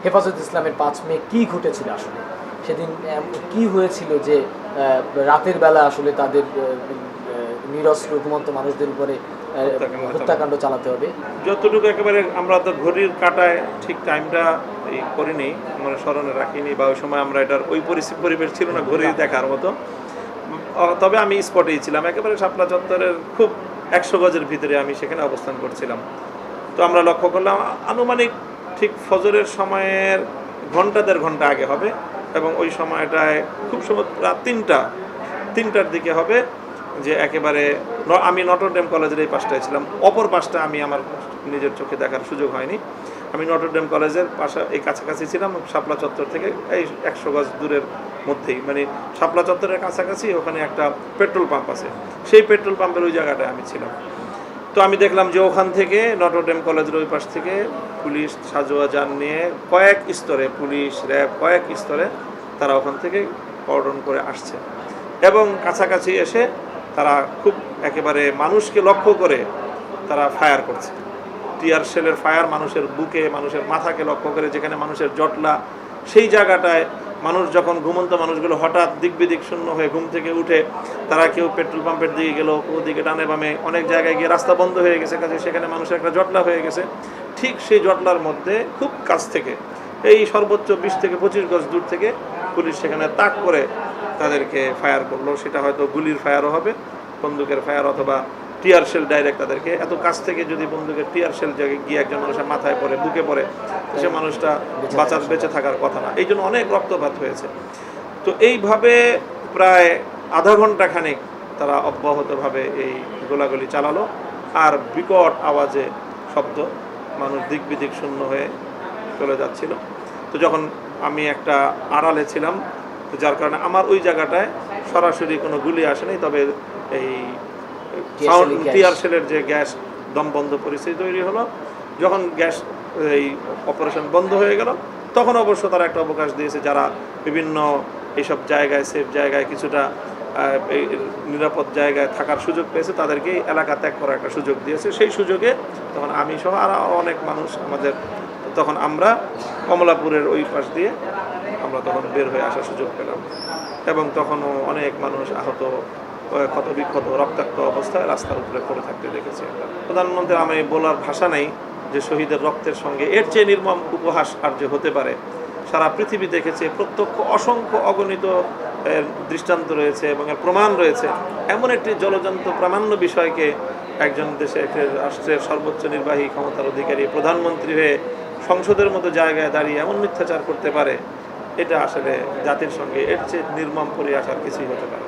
হেফাজত ইসলামের ৫ মে কী ঘটেছিল আসলে সেদিন, কি হয়েছিল যে রাতের বেলা আসলে তাদের নিরস্ত্র ঘুমন্ত মানুষদের উপরে হত্যাকাণ্ড চালাতে হবে? যতটুকু একেবারে আমরা তো ঘড়ির কাঁটায় ঠিক টাইমটা করিনি, মানে স্মরণে রাখিনি, বা ওই সময় আমরা এটার ওই পরিবেশ ছিল না ঘড়ি দেখার মতো। তবে আমি স্পটেই ছিলাম, একেবারে শাপলা চত্বরের খুব 100 গজের ভিতরে আমি সেখানে অবস্থান করছিলাম। তো আমরা লক্ষ্য করলাম আনুমানিক ঠিক ফজরের সময়ের দেড় ঘন্টা আগে হবে, এবং ওই সময়টায় খুব সময় রাত 3টার দিকে হবে, যে একেবারে আমি নটরডেম কলেজের এই পাশটায় ছিলাম, অপর পাশটা আমি আমার নিজের চোখে দেখার সুযোগ হয়নি। আমি নটরডেম কলেজের পাশে এই কাছাকাছি ছিলাম, শাপলা চত্বর থেকে এই 100 গজ দূরের মধ্যেই, মানে শাপলা চত্বরের কাছাকাছি ওখানে একটা পেট্রোল পাম্প আছে, সেই পেট্রোল পাম্পের ওই জায়গাটায় আমি ছিলাম। তো আমি দেখলাম যে ওখান থেকে নটরডেম কলেজের ওই পাশ থেকে পুলিশ সাজোয়া যান নিয়ে কয়েক স্তরে, পুলিশ র্যাব কয়েক স্তরে তারা ওখান থেকে কর্ডন করে আসছে, এবং কাছাকাছি এসে তারা খুব একেবারে মানুষকে লক্ষ্য করে তারা ফায়ার করছে, টিয়ার শেলের ফায়ার মানুষের বুকে, মানুষের মাথাকে লক্ষ্য করে, যেখানে মানুষের জটলা, সেই জায়গাটায় মানুষ যখন ঘুমন্ত মানুষগুলো হঠাৎ দিকবিদিক শূন্য হয়ে ঘুম থেকে উঠে তারা কেউ পেট্রোল পাম্পের দিকে গেল, ওদিকে ডানে বামে অনেক জায়গায় গিয়ে রাস্তা বন্ধ হয়ে গেছে, কাজে সেখানে মানুষের একটা জটলা হয়ে গেছে। ঠিক সেই জটলার মধ্যে খুব কাছ থেকে, এই সর্বোচ্চ 20 থেকে 25 গজ দূর থেকে পুলিশ সেখানে তাক করে তাদেরকে ফায়ার করলো। সেটা হয়তো গুলির ফায়ারও হবে, বন্দুকের ফায়ার, অথবা টিয়ার শেল ডাইরেক্ট তাদেরকে। এত কাছ থেকে যদি বন্দুকের টিয়ার শেল গিয়ে একজন মানুষের মাথায় পড়ে, বুকে পড়ে, সে মানুষটা বেঁচে থাকার কথা না, এই জন্য অনেক রক্তপাত হয়েছে। তো এইভাবে প্রায় আধা ঘন্টা খানিক তারা অব্যাহতভাবে এই গোলাগুলি চালালো, আর বিকট আওয়াজে শব্দ, মানুষ দিক বিদিক শূন্য হয়ে চলে যাচ্ছিল। তো যখন আমি একটা আড়ালে ছিলাম, যার কারণে আমার ওই জায়গাটায় সরাসরি কোনো গুলি আসেনি, তবে এই টিয়ার শেলের যে গ্যাস দম বন্ধ পরিস্থিতি তৈরি হলো, যখন গ্যাস এই অপারেশন বন্ধ হয়ে গেল, তখন অবশ্য তারা একটা অবকাশ দিয়েছে, যারা বিভিন্ন এইসব জায়গায়, সেফ জায়গায়, কিছুটা নিরাপদ জায়গায় থাকার সুযোগ পেয়েছে, তাদেরকে এলাকা ত্যাগ করার একটা সুযোগ দিয়েছে। সেই সুযোগে তখন আমি সহ আরও অনেক মানুষ আমাদের, তখন আমরা কমলাপুরের ওই পাশ দিয়ে আমরা তখন বের হয়ে আসার সুযোগ পেলাম, এবং তখনও অনেক মানুষ আহত, ক্ষতবিক্ষত, রক্তাক্ত অবস্থায় রাস্তার উপরে পড়ে থাকতে দেখেছি। প্রধানমন্ত্রী, আমি বলার ভাষা নেই যে শহীদের রক্তের সঙ্গে এর চেয়ে নির্মম উপহাস আর যে হতে পারে। সারা পৃথিবী দেখেছে, প্রত্যক্ষ অসংখ্য অগণিত দৃষ্টান্ত রয়েছে এবং এর প্রমাণ রয়েছে। এমন একটি জলজন্ত প্রামাণ্য বিষয়কে একজন রাষ্ট্রের সর্বোচ্চ নির্বাহী ক্ষমতার অধিকারী প্রধানমন্ত্রী হয়ে সংসদের মতো জায়গায় দাঁড়িয়ে এমন মিথ্যাচার করতে পারে, এটা আসলে জাতির সঙ্গে এর চেয়ে নির্মম পরিহাস আর কিছুই হতে পারে।